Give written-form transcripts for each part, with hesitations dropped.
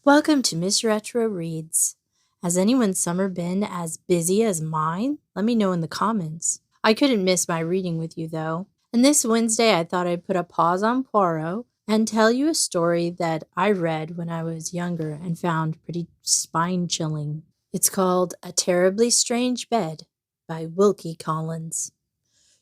Welcome to Miss Retro Reads. Has anyone's summer been as busy as mine? Let me know in the comments. I couldn't miss my reading with you, though. And this Wednesday, I thought I'd put a pause on Poirot and tell you a story that I read when I was younger and found pretty spine-chilling. It's called A Terribly Strange Bed by Wilkie Collins.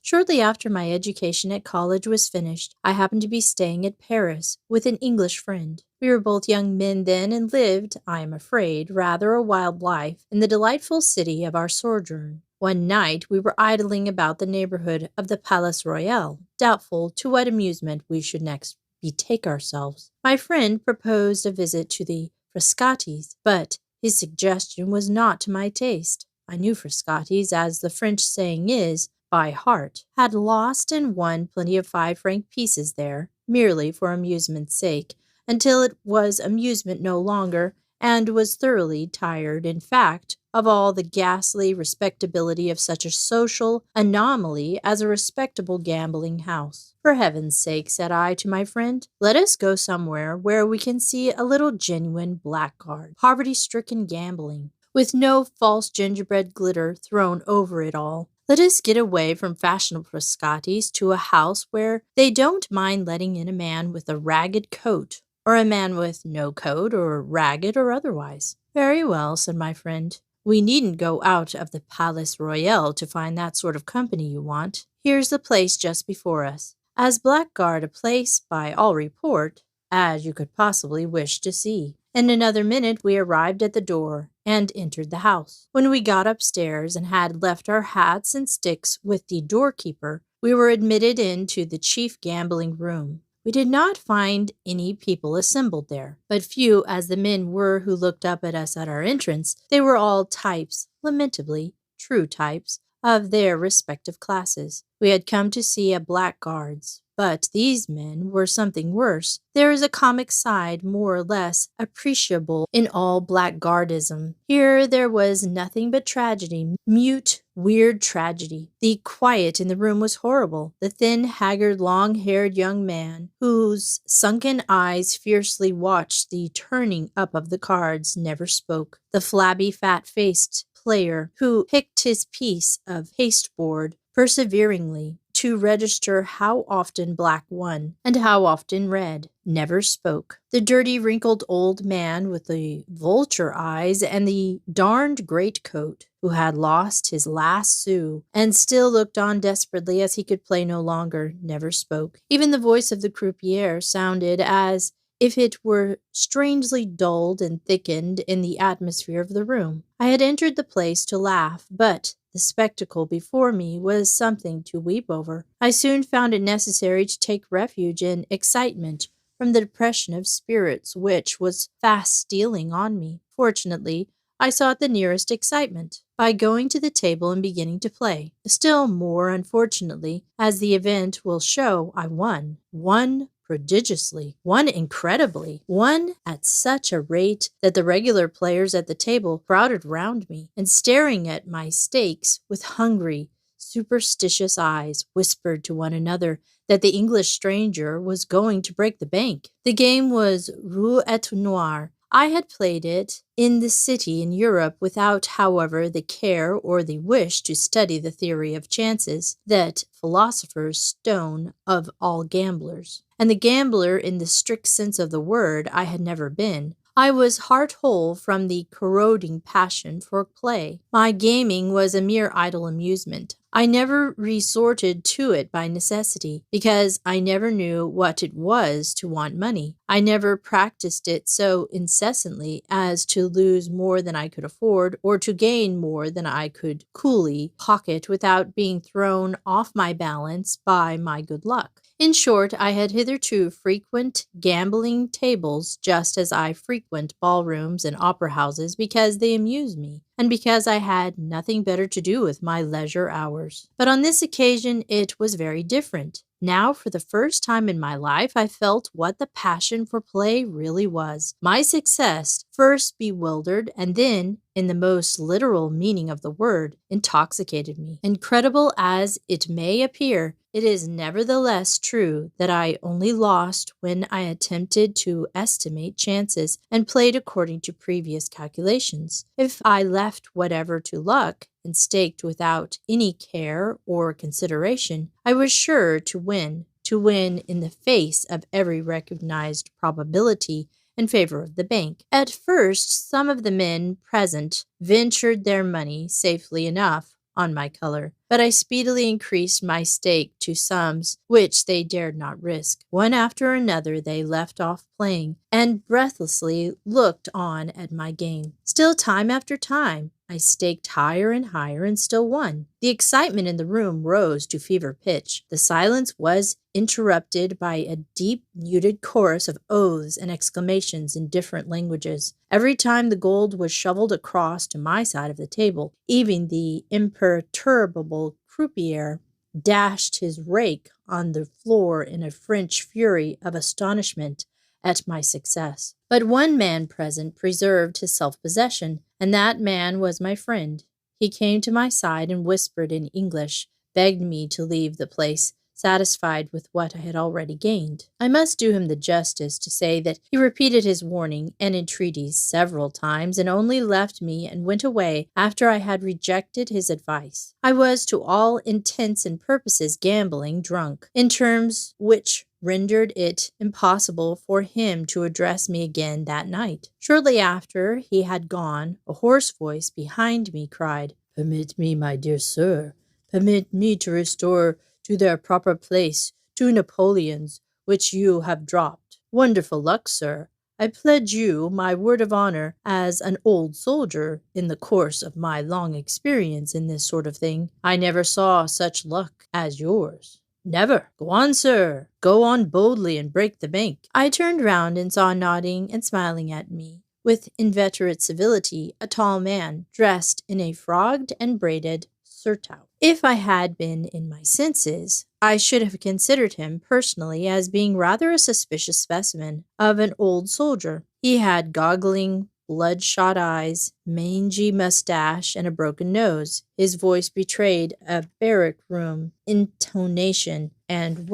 Shortly after my education at college was finished, I happened to be staying at Paris with an English friend. We were both young men then and lived, I am afraid, rather a wild life in the delightful city of our sojourn. One night we were idling about the neighborhood of the Palais Royal, doubtful to what amusement we should next betake ourselves. My friend proposed a visit to the Frascati's, but his suggestion was not to my taste. I knew Frascati's, as the French saying is, by heart, had lost and won plenty of 5-franc pieces there, merely for amusement's sake, until it was amusement no longer, and was thoroughly tired, in fact, of all the ghastly respectability of such a social anomaly as a respectable gambling house. For heaven's sake, said I to my friend, let us go somewhere where we can see a little genuine blackguard, poverty-stricken gambling, with no false gingerbread glitter thrown over it all. Let us get away from fashionable Frascati's to a house where they don't mind letting in a man with a ragged coat, or a man with no coat, or ragged or otherwise. Very well, said my friend. We needn't go out of the Palais Royal to find that sort of company you want. Here's the place just before us. As blackguard a place, by all report, as you could possibly wish to see. In another minute we arrived at the door and entered the house. When we got upstairs and had left our hats and sticks with the doorkeeper, we were admitted into the chief gambling room. We did not find any people assembled there, but few as the men were who looked up at us at our entrance, they were all types, lamentably true types, of their respective classes. We had come to see a blackguards, but these men were something worse. There is a comic side more or less appreciable in all blackguardism. Here there was nothing but tragedy, mute, weird tragedy. The quiet in the room was horrible. The thin, haggard, long-haired young man, whose sunken eyes fiercely watched the turning up of the cards, never spoke. The flabby, fat-faced player, who picked his piece of pasteboard perseveringly to register how often black won and how often red, never spoke. The dirty, wrinkled old man with the vulture eyes and the darned great coat, who had lost his last sou and still looked on desperately as he could play no longer, never spoke. Even the voice of the croupier sounded as if it were strangely dulled and thickened in the atmosphere of the room. I had entered the place to laugh, but the spectacle before me was something to weep over. I soon found it necessary to take refuge in excitement from the depression of spirits which was fast stealing on me. Fortunately, I sought the nearest excitement by going to the table and beginning to play. Still more unfortunately, as the event will show, I won. Won prodigiously, won incredibly, won at such a rate that the regular players at the table crowded round me, and staring at my stakes with hungry, superstitious eyes, whispered to one another that the English stranger was going to break the bank. The game was roulette noire. I had played it in the city in Europe without, however, the care or the wish to study the theory of chances, that philosopher's stone of all gamblers. And the gambler in the strict sense of the word I had never been. I was heart-whole from the corroding passion for play. My gaming was a mere idle amusement. I never resorted to it by necessity, because I never knew what it was to want money. I never practiced it so incessantly as to lose more than I could afford, or to gain more than I could coolly pocket without being thrown off my balance by my good luck. In short, I had hitherto frequent gambling tables just as I frequent ballrooms and opera houses because they amuse me, and because I had nothing better to do with my leisure hours. But on this occasion it was very different. Now, for the first time in my life, I felt what the passion for play really was. My success first bewildered, and then, in the most literal meaning of the word, intoxicated me. Incredible as it may appear, It is nevertheless true that I only lost when I attempted to estimate chances and played according to previous calculations. If I left whatever to luck and staked without any care or consideration, I was sure to win in the face of every recognized probability in favor of the bank. At first, some of the men present ventured their money safely enough on my color, but I speedily increased my stake to sums which they dared not risk. One after another they left off playing and breathlessly looked on at my game. Still, time after time, I staked higher and higher and still won. The excitement in the room rose to fever pitch. The silence was interrupted by a deep, muted chorus of oaths and exclamations in different languages. Every time the gold was shoveled across to my side of the table, even the imperturbable croupier dashed his rake on the floor in a French fury of astonishment at my success. But one man present preserved his self-possession, and that man was my friend. He came to my side and whispered in English, begged me to leave the place, satisfied with what I had already gained. I must do him the justice to say that he repeated his warning and entreaties several times and only left me and went away after I had rejected his advice. I was to all intents and purposes gambling drunk, in terms which rendered it impossible for him to address me again that night. Shortly after he had gone, a hoarse voice behind me cried, "Permit me, my dear sir, permit me to restore to their proper place 2 Napoleons which you have dropped. Wonderful luck, sir. I pledge you my word of honor as an old soldier, in the course of my long experience in this sort of thing, I never saw such luck as yours. Never. Go on, sir. Go on boldly and break the bank." I turned round and saw nodding and smiling at me, with inveterate civility, a tall man, dressed in a frogged and braided surtout. If I had been in my senses, I should have considered him personally as being rather a suspicious specimen of an old soldier. He had goggling, bloodshot eyes, mangy mustache, and a broken nose. His voice betrayed a barrack-room intonation and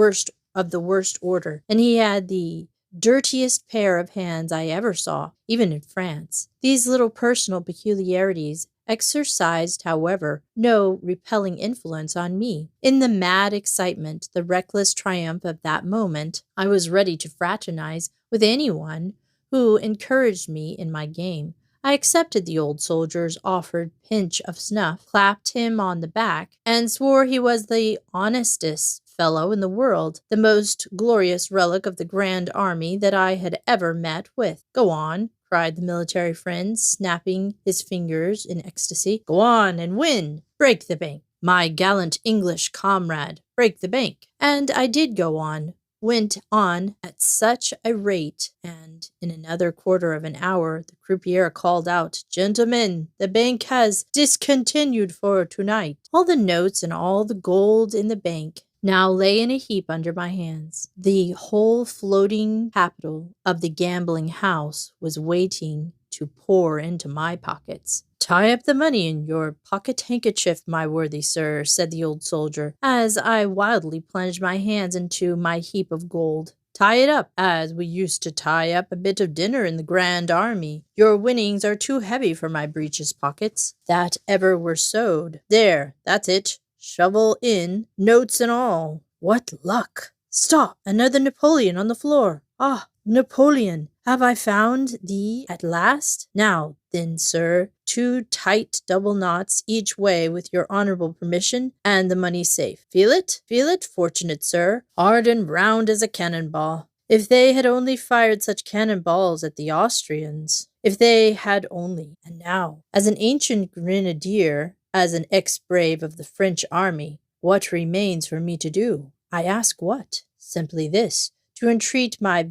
of the worst order, and he had the dirtiest pair of hands I ever saw, even in France. These little personal peculiarities exercised, however, no repelling influence on me. In the mad excitement, the reckless triumph of that moment, I was ready to fraternize with anyone who encouraged me in my game. I accepted the old soldier's offered pinch of snuff, clapped him on the back, and swore he was the honestest fellow in the world, the most glorious relic of the Grand Army that I had ever met with. "Go on," cried the military friend, snapping his fingers in ecstasy. "Go on and win. Break the bank. My gallant English comrade, break the bank." And I did go on, went on at such a rate, and in another quarter of an hour the croupier called out, "Gentlemen, the bank has discontinued for tonight." All the notes and all the gold in the bank now lay in a heap under my hands. The whole floating capital of the gambling house was waiting to pour into my pockets. "Tie up the money in your pocket-handkerchief, my worthy sir," said the old soldier, as I wildly plunged my hands into my heap of gold. "Tie it up, as we used to tie up a bit of dinner in the Grand Army. Your winnings are too heavy for my breeches pockets, that ever were sewed. There, that's it. Shovel in, notes and all. What luck! Stop! Another Napoleon on the floor. Ah, Napoleon, have I found thee at last? Now, then, sir, 2 tight double knots each way with your honorable permission, and the money safe. Feel it? Feel it, fortunate sir? Hard and round as a cannonball. If they had only fired such cannonballs at the Austrians. If they had only. And now, as an ancient grenadier, as an ex-brave of the French army, what remains for me to do? I ask what? Simply this, to entreat my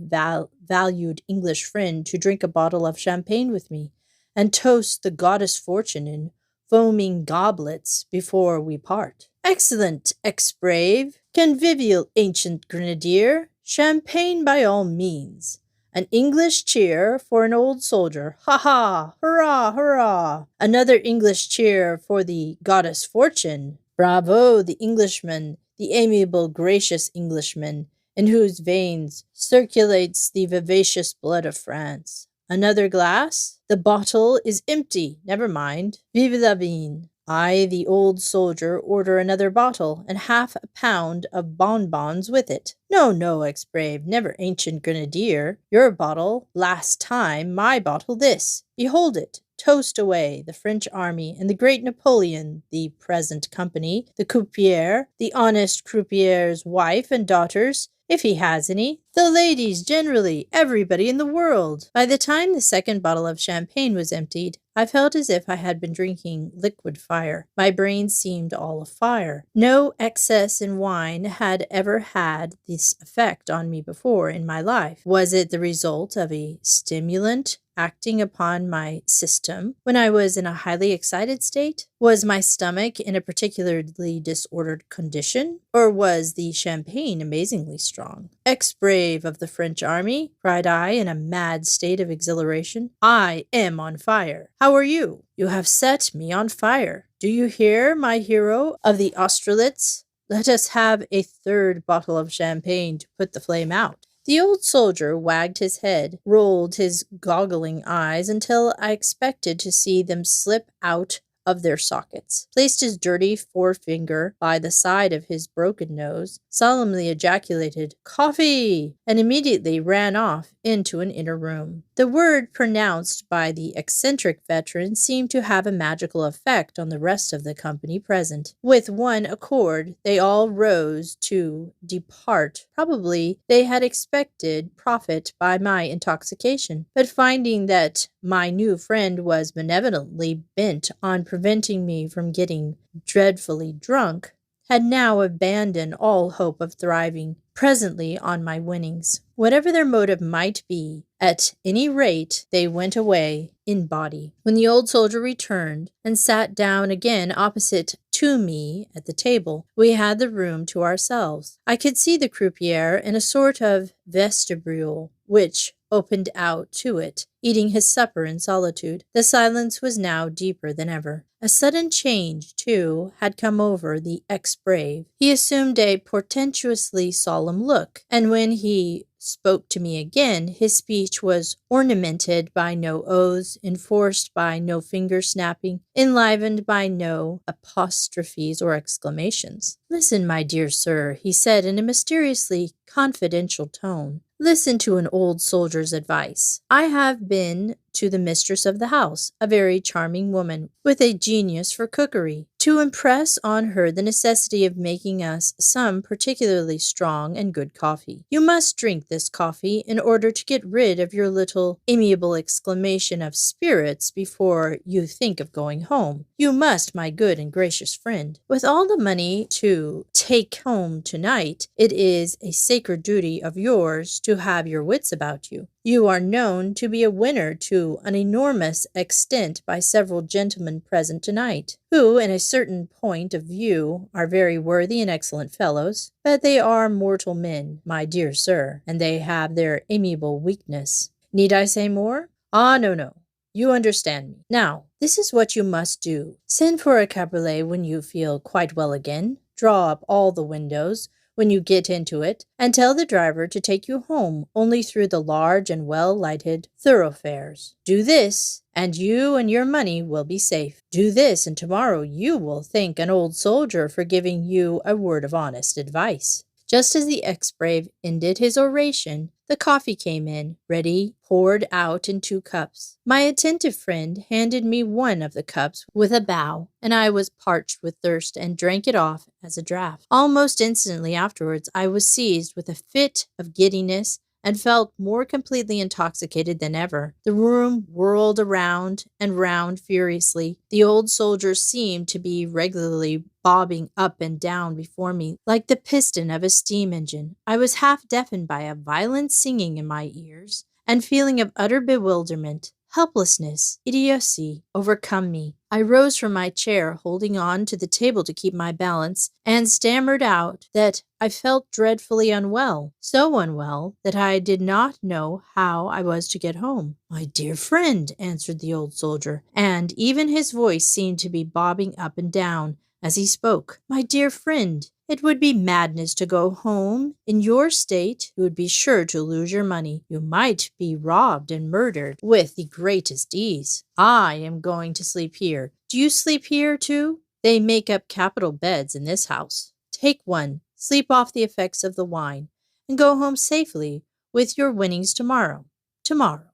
valued English friend to drink a bottle of champagne with me, and toast the goddess Fortune in foaming goblets before we part. Excellent, ex-brave, convivial ancient grenadier, champagne by all means. An English cheer for an old soldier. Ha ha! Hurrah! Hurrah! Another English cheer for the goddess Fortune. Bravo, the Englishman, the amiable, gracious Englishman, in whose veins circulates the vivacious blood of France. Another glass? The bottle is empty. Never mind. Vive la vie. I, the old soldier, order another bottle, and half a pound of bonbons with it. No, no, ex-brave, never ancient grenadier. Your bottle last time, my bottle this. Behold it. Toast away the French army and the great Napoleon, the present company, the croupier, the honest croupier's wife and daughters, if he has any, the ladies generally, everybody in the world. By the time the second bottle of champagne was emptied, I felt as if I had been drinking liquid fire. My brain seemed all afire. No excess in wine had ever had this effect on me before in my life. Was it the result of a stimulant acting upon my system when I was in a highly excited state? Was my stomach in a particularly disordered condition? Or was the champagne amazingly strong? Ex-brave of the French army, cried I in a mad state of exhilaration, I am on fire. How are you? You have set me on fire. Do you hear, my hero of the Austerlitz? Let us have a third bottle of champagne to put the flame out. The old soldier wagged his head, rolled his goggling eyes until I expected to see them slip out of their sockets, placed his dirty forefinger by the side of his broken nose, solemnly ejaculated, "Coffee!" and immediately ran off into an inner room. The word pronounced by the eccentric veteran seemed to have a magical effect on the rest of the company present. With one accord, they all rose to depart. Probably they had expected profit by my intoxication, but finding that my new friend was benevolently bent on preventing me from getting dreadfully drunk, had now abandoned all hope of thriving presently on my winnings. Whatever their motive might be, at any rate they went away in body. When the old soldier returned and sat down again opposite to me at the table, we had the room to ourselves. I could see the croupier in a sort of vestibule, which opened out to it, eating his supper in solitude. The silence was now deeper than ever. A sudden change, too, had come over the ex-brave. He assumed a portentously solemn look, and when he spoke to me again, his speech was ornamented by no oaths, enforced by no finger-snapping, enlivened by no apostrophes or exclamations. "Listen, my dear sir," he said in a mysteriously confidential tone. "Listen to an old soldier's advice. I have been to the mistress of the house, a very charming woman, with a genius for cookery, to impress on her the necessity of making us some particularly strong and good coffee. You must drink this coffee in order to get rid of your little amiable exclamation of spirits before you think of going home. You must, my good and gracious friend. With all the money to take home tonight, it is a sacred duty of yours to have your wits about you. You are known to be a winner to an enormous extent by several gentlemen present tonight, who, in a certain point of view, are very worthy and excellent fellows, but they are mortal men, my dear sir, and they have their amiable weakness. Need I say more? Ah, no. You understand me. Now, this is what you must do. Send for a cabriolet when you feel quite well again. Draw up all the windows when you get into it, and tell the driver to take you home only through the large and well-lighted thoroughfares. Do this, and you and your money will be safe. Do this, and tomorrow you will thank an old soldier for giving you a word of honest advice." Just as the ex-brave ended his oration, the coffee came in, ready, poured out in 2 cups. My attentive friend handed me one of the cups with a bow, and I was parched with thirst and drank it off as a draught. Almost instantly afterwards, I was seized with a fit of giddiness and felt more completely intoxicated than ever. The room whirled around and round furiously. The old soldier seemed to be regularly bobbing up and down before me like the piston of a steam engine. I was half deafened by a violent singing in my ears, and feeling of utter bewilderment, helplessness, idiocy overcome me. I rose from my chair, holding on to the table to keep my balance, and stammered out that I felt dreadfully unwell, so unwell that I did not know how I was to get home. "My dear friend," answered the old soldier, and even his voice seemed to be bobbing up and down as he spoke. "My dear friend, It would be madness to go home. In your state, you would be sure to lose your money. You might be robbed and murdered with the greatest ease. I am going to sleep here. Do you sleep here, too? They make up capital beds in this house. Take one, sleep off the effects of the wine, and go home safely with your winnings tomorrow. Tomorrow,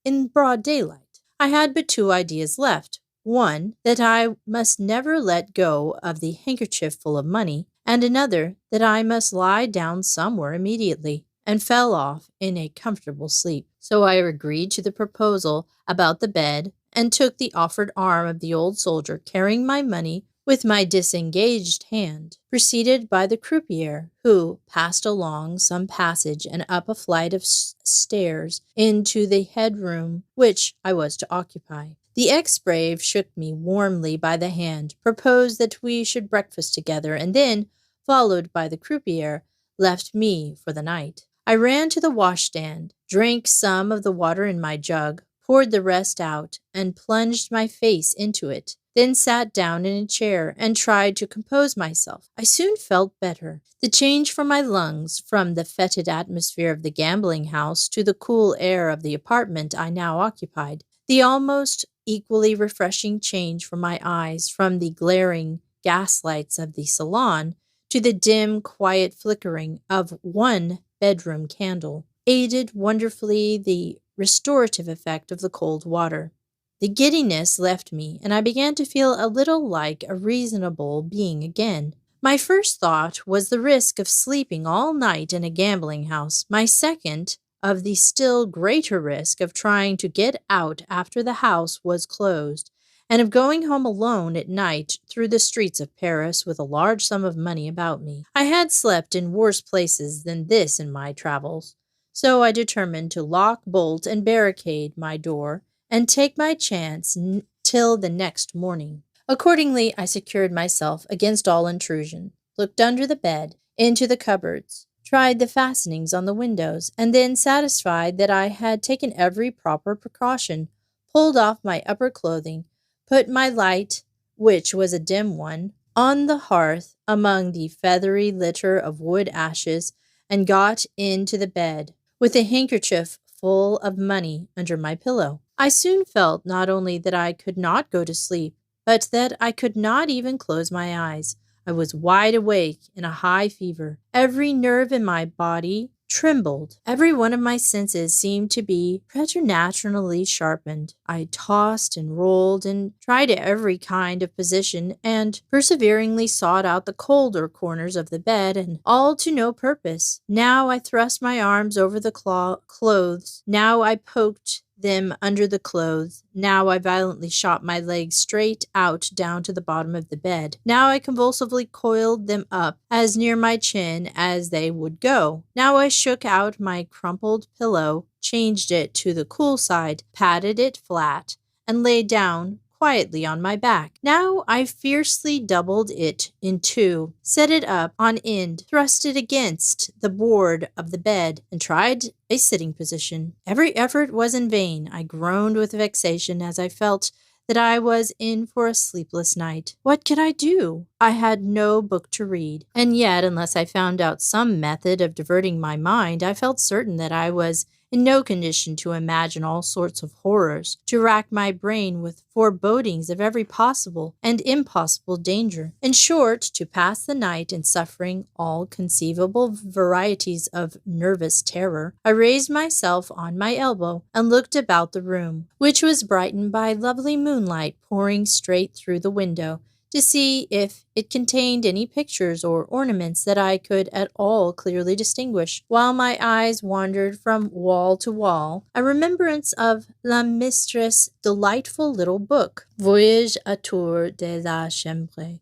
in broad daylight. I had but two ideas left. One, that I must never let go of the handkerchief full of money, and another, that I must lie down somewhere immediately, and fell off in a comfortable sleep. So I agreed to the proposal about the bed, and took the offered arm of the old soldier, carrying my money with my disengaged hand, preceded by the croupier, who passed along some passage and up a flight of stairs into the head-room which I was to occupy. The ex-brave shook me warmly by the hand, proposed that we should breakfast together, and then, followed by the croupier, left me for the night. I ran to the washstand, drank some of the water in my jug, poured the rest out, and plunged my face into it, then sat down in a chair and tried to compose myself. I soon felt better. The change from my lungs, from the fetid atmosphere of the gambling house to the cool air of the apartment I now occupied, the almost equally refreshing change from my eyes, from the glaring gaslights of the salon to the dim, quiet flickering of one bedroom candle, aided wonderfully the restorative effect of the cold water. The giddiness left me, and I began to feel a little like a reasonable being again. My first thought was the risk of sleeping all night in a gambling house. My second, of the still greater risk of trying to get out after the house was closed, and of going home alone at night through the streets of Paris with a large sum of money about me. I had slept in worse places than this in my travels, so I determined to lock, bolt, and barricade my door, and take my chance till the next morning. Accordingly, I secured myself against all intrusion, looked under the bed, into the cupboards, tried the fastenings on the windows, and then, satisfied that I had taken every proper precaution, pulled off my upper clothing, put my light, which was a dim one, on the hearth among the feathery litter of wood ashes, and got into the bed, with a handkerchief full of money under my pillow. I soon felt not only that I could not go to sleep, but that I could not even close my eyes. I was wide awake in a high fever. Every nerve in my body trembled. Every one of my senses seemed to be preternaturally sharpened. I tossed and rolled and tried every kind of position, and perseveringly sought out the colder corners of the bed, and all to no purpose. Now I thrust my arms over the clothes. Now I poked them under the clothes. Now I violently shot my legs straight out down to the bottom of the bed. Now I convulsively coiled them up as near my chin as they would go. Now I shook out my crumpled pillow, changed it to the cool side, patted it flat, and lay down quietly on my back. Now I fiercely doubled it in two, set it up on end, thrust it against the board of the bed, and tried a sitting position. Every effort was in vain. I groaned with vexation as I felt that I was in for a sleepless night. What could I do? I had no book to read, and yet, unless I found out some method of diverting my mind, I felt certain that I was in no condition to imagine all sorts of horrors, to rack my brain with forebodings of every possible and impossible danger. In short, to pass the night in suffering all conceivable varieties of nervous terror. I raised myself on my elbow and looked about the room, which was brightened by lovely moonlight pouring straight through the window, to see if it contained any pictures or ornaments that I could at all clearly distinguish. While my eyes wandered from wall to wall, a remembrance of La Mistress' delightful little book, Voyage autour de la Chambre,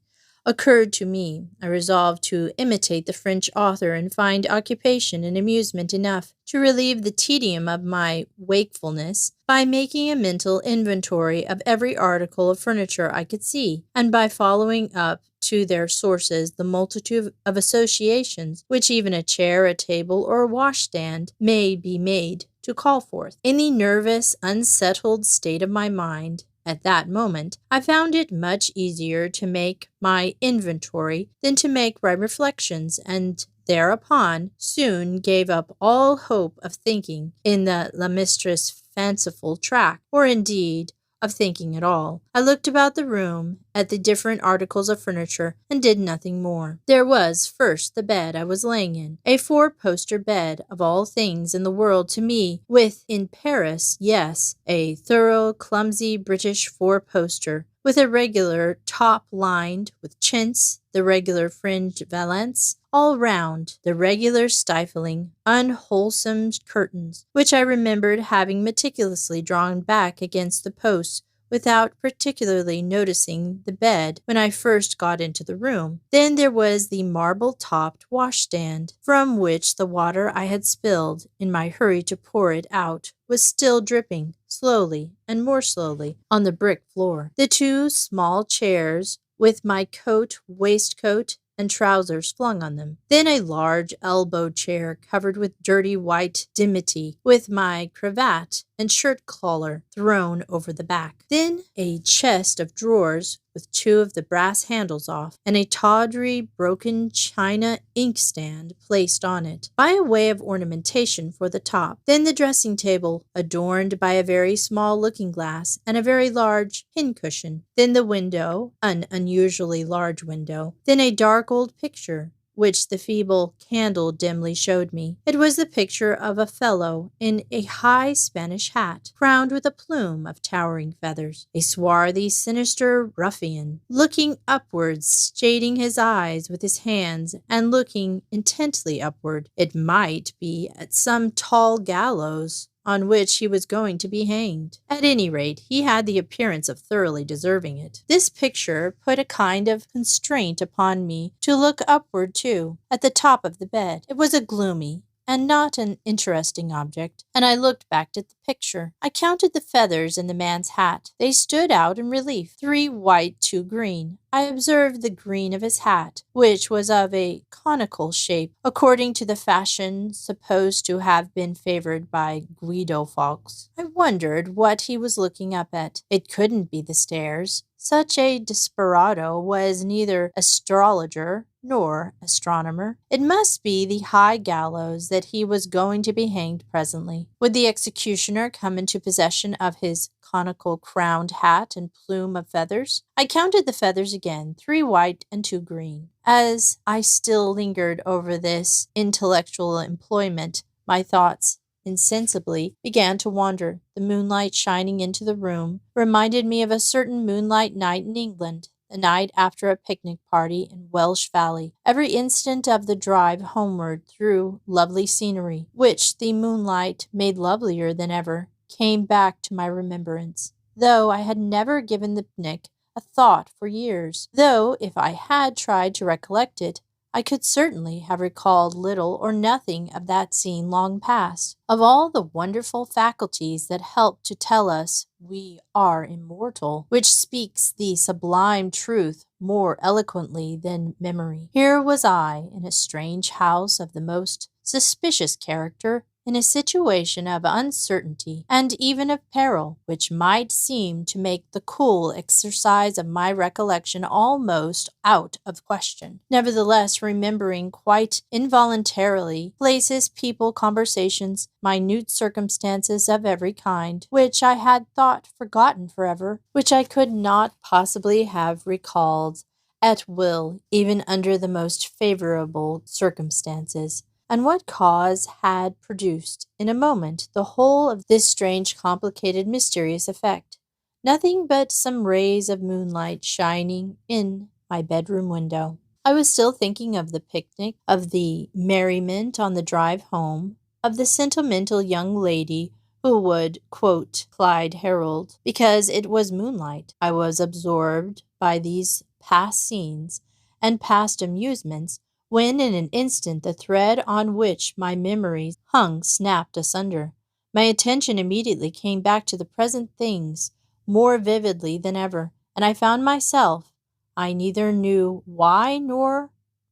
occurred to me. I resolved to imitate the French author and find occupation and amusement enough to relieve the tedium of my wakefulness by making a mental inventory of every article of furniture I could see, and by following up to their sources the multitude of associations which even a chair, a table, or a washstand may be made to call forth. In the nervous, unsettled state of my mind, At that moment, I found it much easier to make my inventory than to make my reflections, and thereupon soon gave up all hope of thinking in the La Mistress' fanciful track, or indeed of thinking at all. I looked about the room at the different articles of furniture and did nothing more. There was first the bed I was laying in, a four-poster bed of all things in the world to me, with in Paris, yes, a thorough, clumsy British four-poster, with a regular top lined with chintz, the regular fringed valance, all round, the regular stifling, unwholesome curtains, which I remembered having meticulously drawn back against the posts without particularly noticing the bed when I first got into the room. Then there was the marble-topped washstand, from which the water I had spilled, in my hurry to pour it out, was still dripping, slowly and more slowly, on the brick floor. The two small chairs, with my coat, waistcoat, and trousers flung on them. Then a large elbow chair covered with dirty white dimity, with my cravat and shirt collar thrown over the back. Then a chest of drawers with two of the brass handles off, and a tawdry broken china inkstand placed on it, by way of ornamentation for the top. Then the dressing table, adorned by a very small looking-glass and a very large pincushion. Then the window, an unusually large window. Then a dark old picture, which the feeble candle dimly showed me. It was the picture of a fellow in a high Spanish hat, crowned with a plume of towering feathers, a swarthy, sinister ruffian, looking upwards, shading his eyes with his hands, and looking intently upward, it might be at some tall gallows on which he was going to be hanged. At any rate, he had the appearance of thoroughly deserving it. This picture put a kind of constraint upon me to look upward too, at the top of the bed. It was a gloomy and not an interesting object, and I looked back at the picture. I counted the feathers in the man's hat. They stood out in relief, 3 white, 2 green. I observed the green of his hat, which was of a conical shape, according to the fashion supposed to have been favored by Guido Fawkes. I wondered what he was looking up at. It couldn't be the stairs. Such a desperado was neither astrologer nor astronomer. It must be the high gallows that he was going to be hanged presently. Would the executioner come into possession of his conical crowned hat and plume of feathers? I counted the feathers again, 3 white and 2 green. As I still lingered over this intellectual employment, my thoughts insensibly began to wander. The moonlight shining into the room reminded me of a certain moonlight night in England, the night after a picnic party in Welsh Valley. Every instant of the drive homeward through lovely scenery, which the moonlight made lovelier than ever, came back to my remembrance, though I had never given the picnic a thought for years, though if I had tried to recollect it, I could certainly have recalled little or nothing of that scene long past. Of all the wonderful faculties that help to tell us we are immortal, which speaks the sublime truth more eloquently than memory, here was I in a strange house of the most suspicious character, in a situation of uncertainty and even of peril, which might seem to make the cool exercise of my recollection almost out of question. Nevertheless, remembering quite involuntarily places, people, conversations, minute circumstances of every kind, which I had thought forgotten forever, which I could not possibly have recalled at will, even under the most favorable circumstances, and what cause had produced, in a moment, the whole of this strange, complicated, mysterious effect. Nothing but some rays of moonlight shining in my bedroom window. I was still thinking of the picnic, of the merriment on the drive home, of the sentimental young lady who would quote Clyde Harold because it was moonlight. I was absorbed by these past scenes and past amusements, when in an instant the thread on which my memories hung snapped asunder. My attention immediately came back to the present things more vividly than ever, and I found myself, I neither knew why nor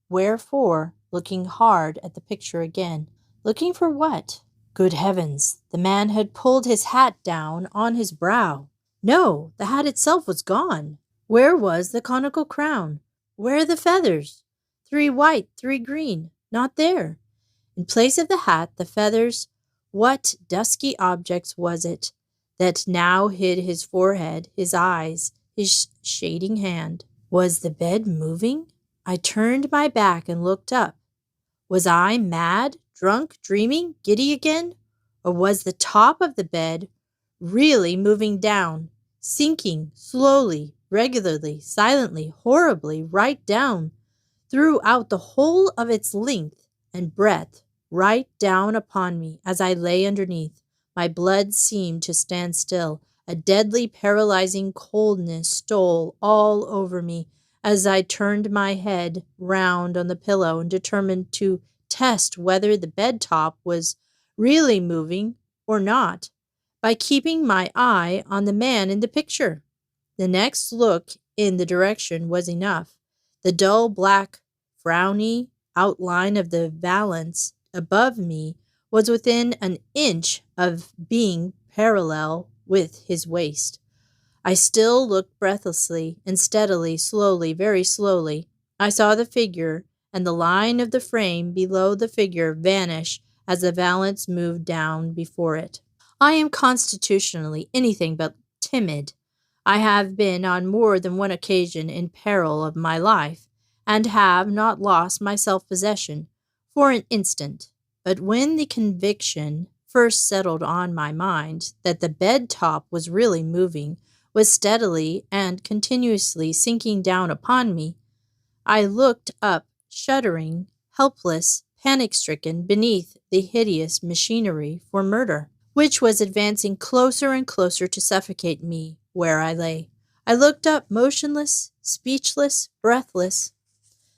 wherefore, looking hard at the picture again. Looking for what? Good heavens, the man had pulled his hat down on his brow. No, the hat itself was gone. Where was the conical crown? Where the feathers? 3 white, 3 green. Not there. In place of the hat, the feathers, what dusky objects was it that now hid his forehead, his eyes, his shading hand? Was the bed moving? I turned my back and looked up. Was I mad, drunk, dreaming, giddy again? Or was the top of the bed really moving down, sinking slowly, regularly, silently, horribly, right down, throughout the whole of its length and breadth, right down upon me as I lay underneath? My blood seemed to stand still. A deadly, paralyzing coldness stole all over me as I turned my head round on the pillow and determined to test whether the bed top was really moving or not by keeping my eye on the man in the picture. The next look in the direction was enough. The dull black, frowny outline of the valance above me was within an inch of being parallel with his waist. I still looked breathlessly and steadily, slowly, very slowly. I saw the figure and the line of the frame below the figure vanish as the valance moved down before it. I am constitutionally anything but timid. I have been on more than one occasion in peril of my life, and have not lost my self-possession for an instant. But when the conviction first settled on my mind that the bed top was really moving, was steadily and continuously sinking down upon me, I looked up, shuddering, helpless, panic-stricken beneath the hideous machinery for murder, which was advancing closer and closer to suffocate me where I lay. I looked up, motionless, speechless, breathless.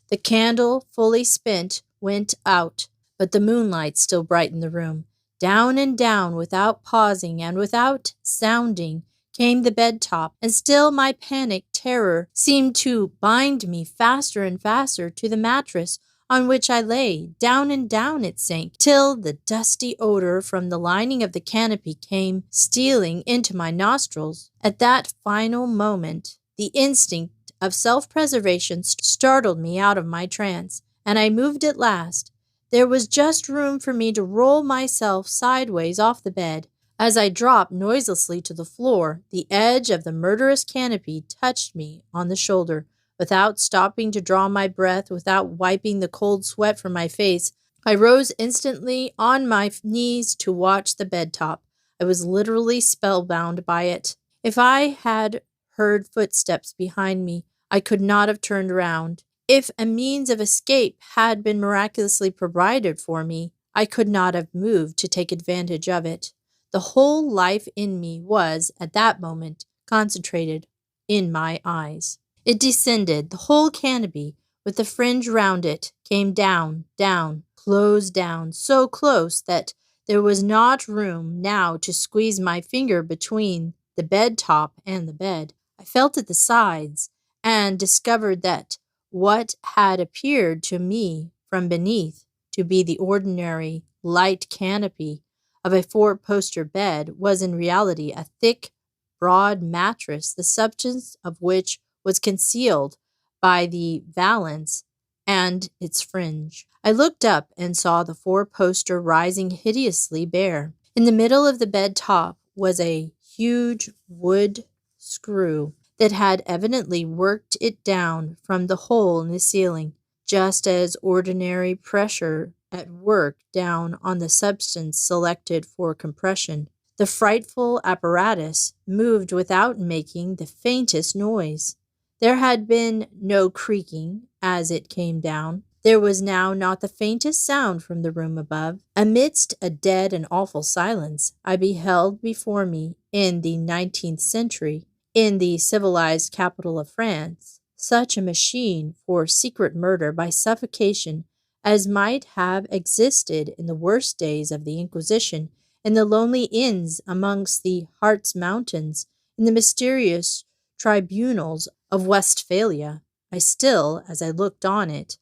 The candle, fully spent, went out, but the moonlight still brightened the room. Down and down, without pausing and without sounding, came the bed top, and still my panic terror seemed to bind me faster and faster to the mattress on which I lay. Down and down it sank, till the dusty odor from the lining of the canopy came stealing into my nostrils. At that final moment, the instinct of self-preservation startled me out of my trance, and I moved at last. There was just room for me to roll myself sideways off the bed. As I dropped noiselessly to the floor, the edge of the murderous canopy touched me on the shoulder. Without stopping to draw my breath, without wiping the cold sweat from my face, I rose instantly on my knees to watch the bed top. I was literally spellbound by it. If I had heard footsteps behind me, I could not have turned round. If a means of escape had been miraculously provided for me, I could not have moved to take advantage of it. The whole life in me was, at that moment, concentrated in my eyes. It descended, the whole canopy, with the fringe round it, came down, down, closed down, so close that there was not room now to squeeze my finger between the bed top and the bed. I felt at the sides, and discovered that what had appeared to me from beneath to be the ordinary light canopy of a 4-poster bed was in reality a thick, broad mattress, the substance of which was concealed by the valance and its fringe. I looked up and saw the 4-poster rising hideously bare. In the middle of the bed top was a huge wood screw that had evidently worked it down from the hole in the ceiling, just as ordinary pressure at work down on the substance selected for compression. The frightful apparatus moved without making the faintest noise. There had been no creaking as it came down. There was now not the faintest sound from the room above. Amidst a dead and awful silence, I beheld before me, in the 19th century, in the civilized capital of France, such a machine for secret murder by suffocation as might have existed in the worst days of the Inquisition, in the lonely inns amongst the Harz mountains, in the mysterious tribunals of Westphalia. I still, as I looked on it,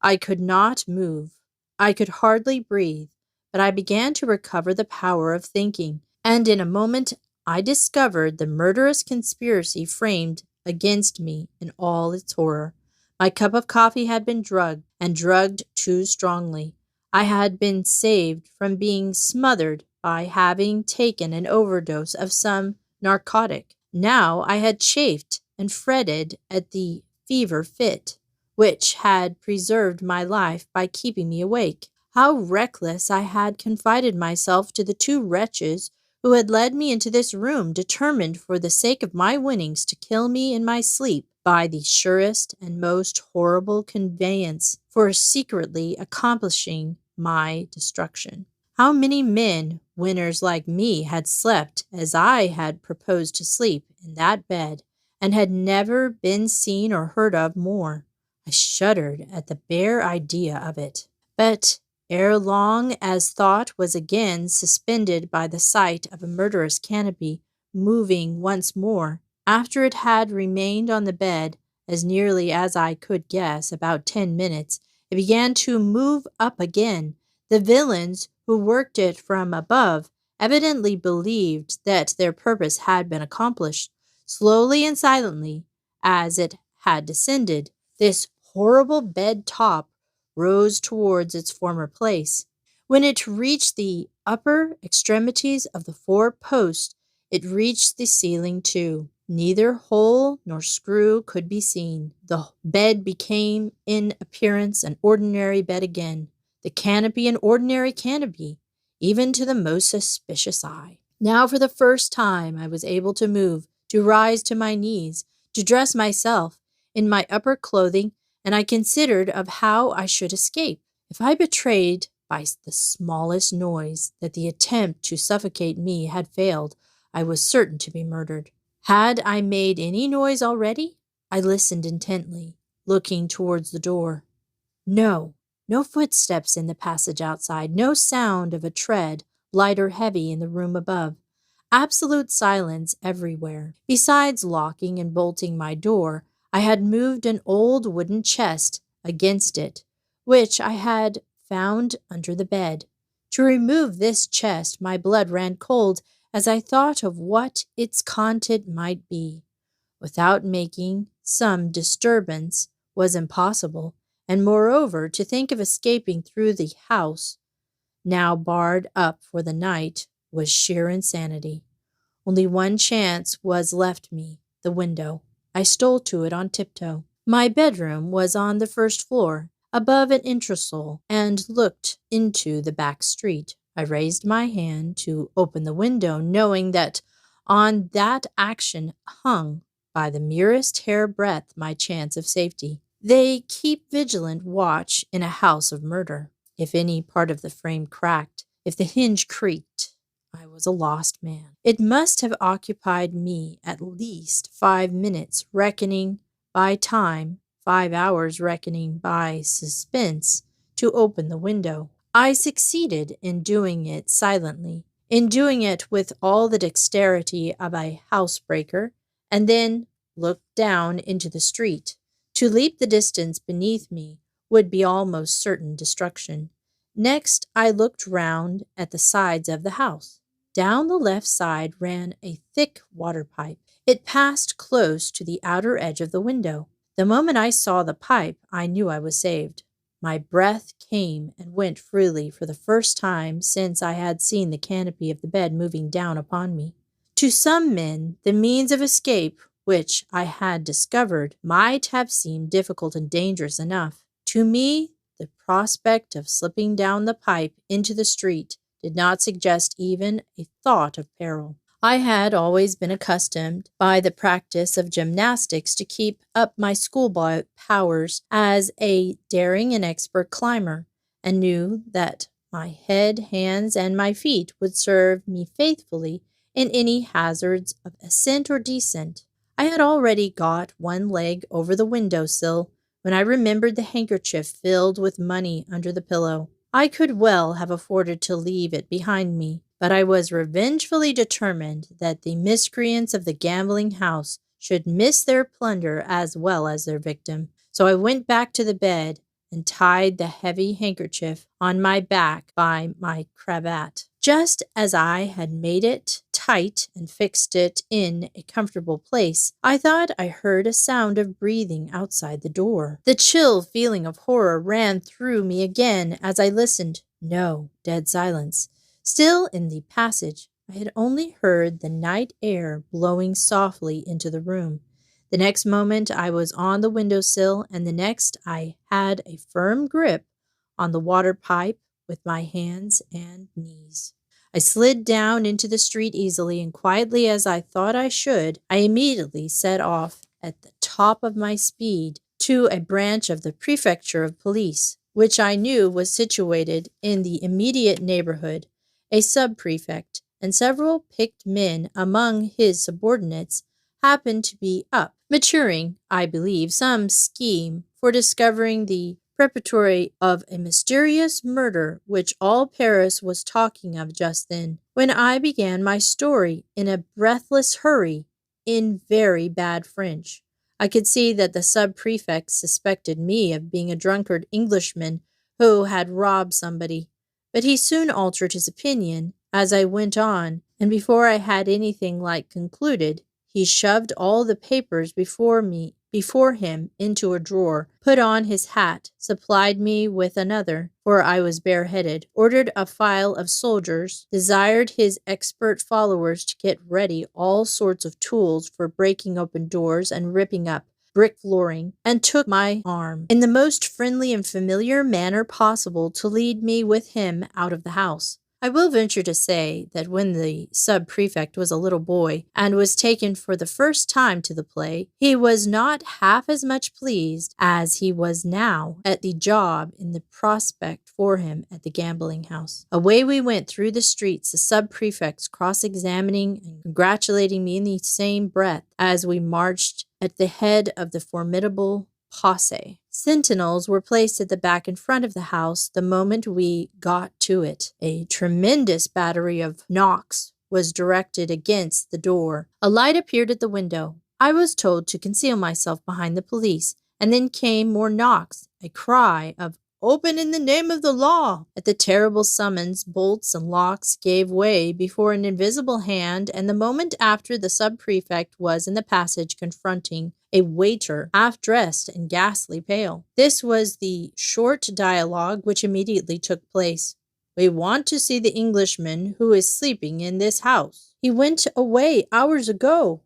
I could not move. I could hardly breathe, but I began to recover the power of thinking, and in a moment I discovered the murderous conspiracy framed against me in all its horror. My cup of coffee had been drugged, and drugged too strongly. I had been saved from being smothered by having taken an overdose of some narcotic. Now I had chafed and fretted at the fever fit, which had preserved my life by keeping me awake. How reckless I had confided myself to the two wretches who had led me into this room, determined for the sake of my winnings to kill me in my sleep by the surest and most horrible conveyance for secretly accomplishing my destruction. How many men, winners like me, had slept as I had proposed to sleep in that bed, and had never been seen or heard of more. I shuddered at the bare idea of it. But ere long, as thought was again suspended by the sight of a murderous canopy moving once more, after it had remained on the bed, as nearly as I could guess, about 10 minutes, it began to move up again. The villains who worked it from above evidently believed that their purpose had been accomplished. Slowly and silently, as it had descended, this horrible bed top rose towards its former place. When it reached the upper extremities of the 4 posts, it reached the ceiling too. Neither hole nor screw could be seen. The bed became in appearance an ordinary bed again, the canopy an ordinary canopy, even to the most suspicious eye. Now for the first time I was able to move, to rise to my knees, to dress myself in my upper clothing, and I considered of how I should escape. If I betrayed by the smallest noise that the attempt to suffocate me had failed, I was certain to be murdered. Had I made any noise already? I listened intently, looking towards the door. No footsteps in the passage outside, no sound of a tread, light or heavy, in the room above. Absolute silence everywhere. Besides locking and bolting my door, I had moved an old wooden chest against it, which I had found under the bed. To remove this chest, my blood ran cold as I thought of what its content might be. Without making some disturbance was impossible, and moreover, to think of escaping through the house, now barred up for the night, was sheer insanity. Only one chance was left me, the window. I stole to it on tiptoe. My bedroom was on the first floor, above an entresol, and looked into the back street. I raised my hand to open the window, knowing that on that action hung, by the merest hair-breadth, my chance of safety. They keep vigilant watch in a house of murder. If any part of the frame cracked, if the hinge creaked, I was a lost man. It must have occupied me at least 5 minutes, reckoning by time, 5 hours reckoning by suspense, to open the window. I succeeded in doing it silently, in doing it with all the dexterity of a housebreaker, and then looked down into the street. To leap the distance beneath me would be almost certain destruction. Next, I looked round at the sides of the house. Down the left side ran a thick water pipe. It passed close to the outer edge of the window. The moment I saw the pipe, I knew I was saved. My breath came and went freely for the first time since I had seen the canopy of the bed moving down upon me. To some men, the means of escape which I had discovered might have seemed difficult and dangerous enough. To me, the prospect of slipping down the pipe into the street did not suggest even a thought of peril. I had always been accustomed by the practice of gymnastics to keep up my schoolboy powers as a daring and expert climber, and knew that my head, hands, and my feet would serve me faithfully in any hazards of ascent or descent. I had already got one leg over the window-sill when I remembered the handkerchief filled with money under the pillow. I could well have afforded to leave it behind me, but I was revengefully determined that the miscreants of the gambling house should miss their plunder as well as their victim. So I went back to the bed and tied the heavy handkerchief on my back by my cravat. Just as I had made it tight and fixed it in a comfortable place, I thought I heard a sound of breathing outside the door. The chill feeling of horror ran through me again as I listened. No, dead silence. Still in the passage, I had only heard the night air blowing softly into the room. The next moment I was on the windowsill, and the next I had a firm grip on the water pipe with my hands and knees. I slid down into the street easily and quietly as I thought I should. I immediately set off at the top of my speed to a branch of the prefecture of police, which I knew was situated in the immediate neighborhood. A sub-prefect and several picked men among his subordinates happened to be up, maturing, I believe, some scheme for discovering the preparatory of a mysterious murder which all Paris was talking of just then, when I began my story in a breathless hurry, in very bad French. I could see that the sub-prefect suspected me of being a drunkard Englishman who had robbed somebody, but he soon altered his opinion as I went on, and before I had anything like concluded, he shoved all the papers before him into a drawer, put on his hat, supplied me with another, for I was bareheaded, ordered a file of soldiers, desired his expert followers to get ready all sorts of tools for breaking open doors and ripping up brick flooring, and took my arm, in the most friendly and familiar manner possible, to lead me with him out of the house. I will venture to say that when the sub-prefect was a little boy and was taken for the first time to the play, he was not half as much pleased as he was now at the job in the prospect for him at the gambling house. Away we went through the streets, the sub-prefects cross-examining and congratulating me in the same breath as we marched at the head of the formidable posse. Sentinels were placed at the back and front of the house the moment we got to it. A tremendous battery of knocks was directed against the door. A light appeared at the window. I was told to conceal myself behind the police, and then came more knocks, a cry of "Open in the name of the law!" At the terrible summons, bolts and locks gave way before an invisible hand, and the moment after the sub-prefect was in the passage confronting a waiter, half-dressed and ghastly pale. This was the short dialogue which immediately took place. "We want to see the Englishman who is sleeping in this house. He went away hours ago."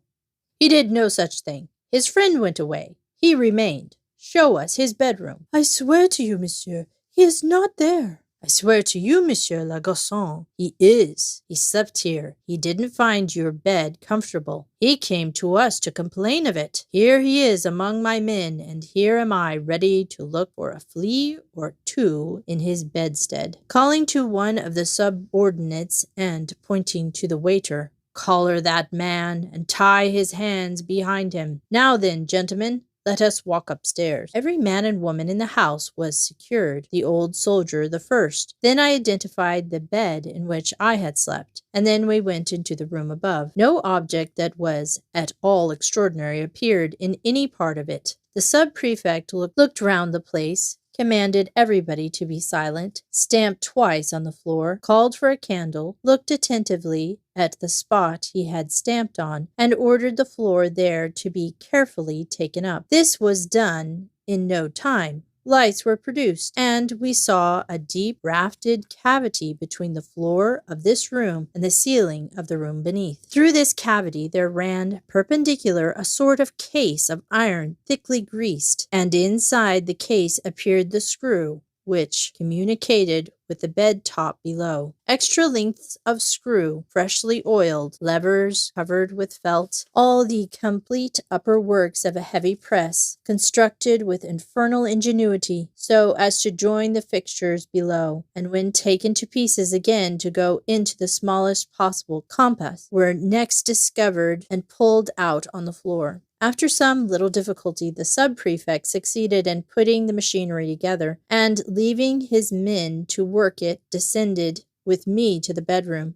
"He did no such thing. His friend went away. He remained. Show us his bedroom." "I swear to you, monsieur, he is not there." "I swear to you, monsieur le garçon, he is. He slept here. He didn't find your bed comfortable. He came to us to complain of it. Here he is among my men, and here am I ready to look for a flea or two in his bedstead." Calling to one of the subordinates and pointing to the waiter, "Collar that man and tie his hands behind him. Now then, gentlemen, let us walk upstairs." Every man and woman in the house was secured, the old soldier the first. Then I identified the bed in which I had slept, and then we went into the room above. No object that was at all extraordinary appeared in any part of it. The sub-prefect looked round the place, commanded everybody to be silent, stamped twice on the floor, called for a candle, looked attentively at the spot he had stamped on, and ordered the floor there to be carefully taken up. This was done in no time. Lights were produced, and we saw a deep rafted cavity between the floor of this room and the ceiling of the room beneath. Through this cavity there ran perpendicular a sort of case of iron thickly greased, and inside the case appeared the screw, which communicated with the bed top below. Extra lengths of screw, freshly oiled, levers covered with felt, all the complete upper works of a heavy press, constructed with infernal ingenuity, so as to join the fixtures below, and when taken to pieces again to go into the smallest possible compass, were next discovered and pulled out on the floor. After some little difficulty, the sub-prefect succeeded in putting the machinery together, and leaving his men to work it, descended with me to the bedroom.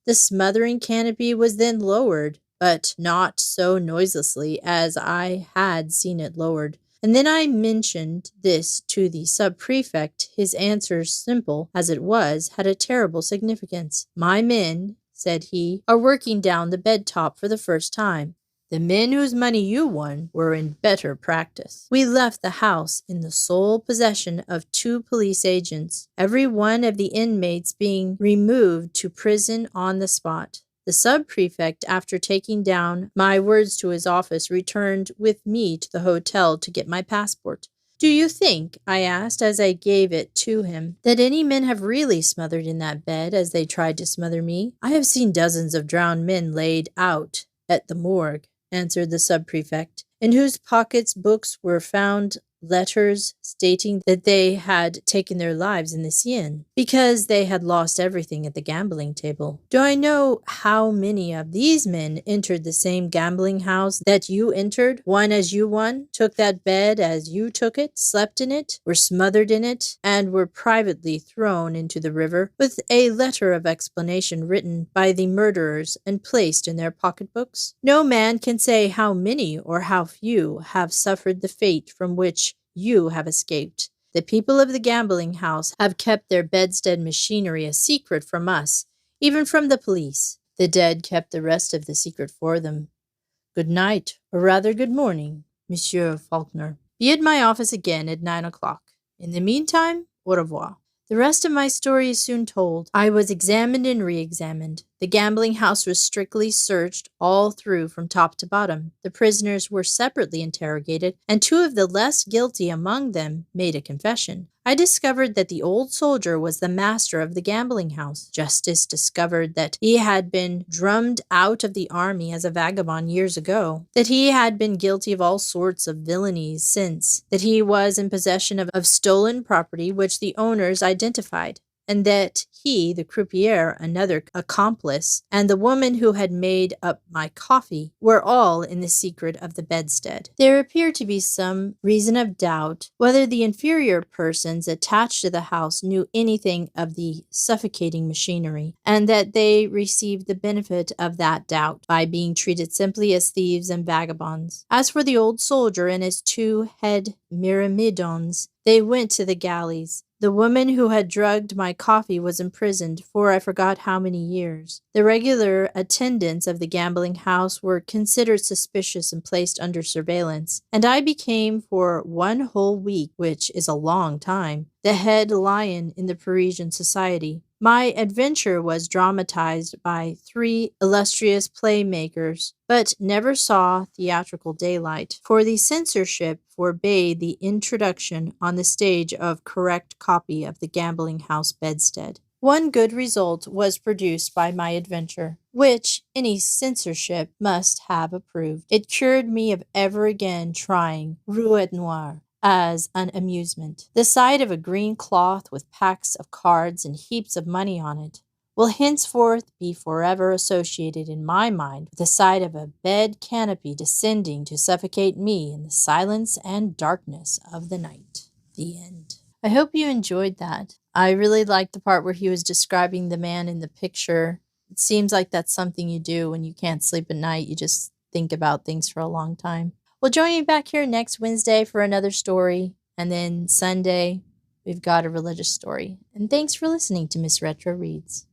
The smothering canopy was then lowered, but not so noiselessly as I had seen it lowered. And then I mentioned this to the sub-prefect. His answer, simple as it was, had a terrible significance. "My men," said he, "are working down the bed top for the first time. The men whose money you won were in better practice." We left the house in the sole possession of 2 police agents, every one of the inmates being removed to prison on the spot. The sub-prefect, after taking down my words to his office, returned with me to the hotel to get my passport. "Do you think," I asked as I gave it to him, "that any men have really smothered in that bed as they tried to smother me? I have seen dozens of drowned men laid out at the morgue," answered the sub-prefect, "in whose pockets books were found, letters stating that they had taken their lives in the Seine because they had lost everything at the gambling table. Do I know how many of these men entered the same gambling house that you entered, won as you won, took that bed as you took it, slept in it, were smothered in it, and were privately thrown into the river, with a letter of explanation written by the murderers and placed in their pocketbooks? No man can say how many or how few have suffered the fate from which you have escaped. The people of the gambling house have kept their bedstead machinery a secret from us, even from the police. The dead kept the rest of the secret for them. Good night, or rather good morning, Monsieur Faulkner. Be at my office again at 9 o'clock. In the meantime, au revoir. The rest of my story is soon told. I was examined and re-examined. The gambling house was strictly searched all through from top to bottom. The prisoners were separately interrogated, and 2 of the less guilty among them made a confession. I discovered that the old soldier was the master of the gambling house. Justice discovered that he had been drummed out of the army as a vagabond years ago, that he had been guilty of all sorts of villainies since, that he was in possession of stolen property which the owners identified, and that he, the croupier, another accomplice, and the woman who had made up my coffee were all in the secret of the bedstead. There appeared to be some reason of doubt whether the inferior persons attached to the house knew anything of the suffocating machinery, and that they received the benefit of that doubt by being treated simply as thieves and vagabonds. As for the old soldier and his 2 head myrmidons, they went to the galleys. The woman who had drugged my coffee was imprisoned for I forgot how many years. The regular attendants of the gambling house were considered suspicious and placed under surveillance, and I became for 1 whole week, which is a long time, the head lion in the Parisian society. My adventure was dramatized by 3 illustrious playmakers, but never saw theatrical daylight, for the censorship forbade the introduction on the stage of correct copy of the gambling house bedstead. One good result was produced by my adventure, which any censorship must have approved. It cured me of ever again trying roulette noire as an amusement. The sight of a green cloth with packs of cards and heaps of money on it will henceforth be forever associated in my mind with the sight of a bed canopy descending to suffocate me in the silence and darkness of the night. The end. I hope you enjoyed that. I really liked the part where he was describing the man in the picture. It seems like that's something you do when you can't sleep at night. You just think about things for a long time. Well, join me back here next Wednesday for another story. And then Sunday, we've got a religious story. And thanks for listening to Miss Retro Reads.